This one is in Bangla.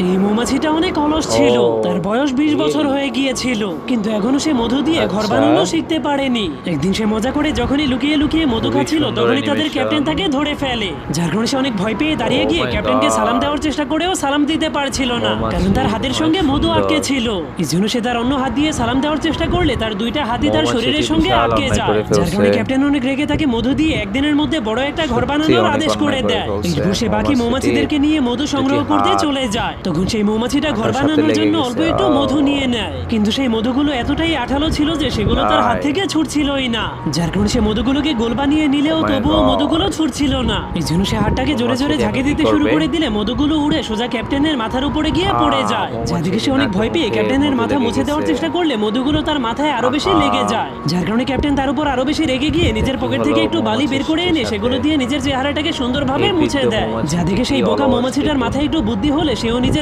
এই মৌমাছিটা অনেক অলস ছিল, তার বয়স 20 বছর হয়ে গিয়েছিল, কিন্তু এখনো সে মধু দিয়ে ঘর বানানো শিখতে পারেনি। একদিন সে মজা করে যখনই লুকিয়ে লুকিয়ে মধু খাচ্ছিল, তখনই তাদের ক্যাপ্টেন তাকে ধরে ফেলে। যার কারণে সে অনেক ভয় পেয়ে দাঁড়িয়ে গিয়ে ক্যাপ্টেনকে সালাম দেওয়ার চেষ্টা করেও সালাম দিতে পারছিল না, কারণ তার হাতের সঙ্গে মধু আটকে ছিল। এই জন্য সে তার অন্য হাত দিয়ে সালাম দেওয়ার চেষ্টা করলে তার দুইটা হাতই তার শরীরের সঙ্গে আটকে যায়। যার কারণে ক্যাপ্টেন অনেক রেগে তাকে মধু দিয়ে একদিনের মধ্যে বড় একটা ঘর বানানোর আদেশ করে দেয়। এরপর সে বাকি মৌমাছিদেরকে নিয়ে মধু সংগ্রহ করতে চলে যায়। তখন সেই মৌমাছিটা ঘর বানানোর জন্য অল্প একটু মধু নিয়ে নেয়, কিন্তু সেই মধুগুলো এতটাই আঠালো ছিল যে সেগুলো তার হাত থেকে ছুটছিলই না। যার কারণে সে মধুগুলোকে গোল বানিয়ে নিলেও তবুও মধুগুলো ছুটছিল না। এই জন্য সে হাতটাকে জোরে জোরে ঝাঁকি দিতে শুরু করে দিলে মধুগুলো উড়ে সোজা ক্যাপ্টেনের মাথার উপরে গিয়ে পড়ে যায়। যাদিকে সে অনেক ভয় পেয়ে ক্যাপ্টেনের মাথা মুছে দেওয়ার চেষ্টা করলে মধুগুলো তার মাথায় আরো বেশি লেগে যায়। যার কারণে ক্যাপ্টেন তার উপর আরো বেশি রেগে গিয়ে নিজের পকেট থেকে একটু বালি বের করে এনে সেগুলো দিয়ে নিজের চেহারাটাকে সুন্দরভাবে মুছে দেয়। যাদিকে সেই বোকা মৌমাছিটার মাথায় একটু বুদ্ধি হলে সেও নিজের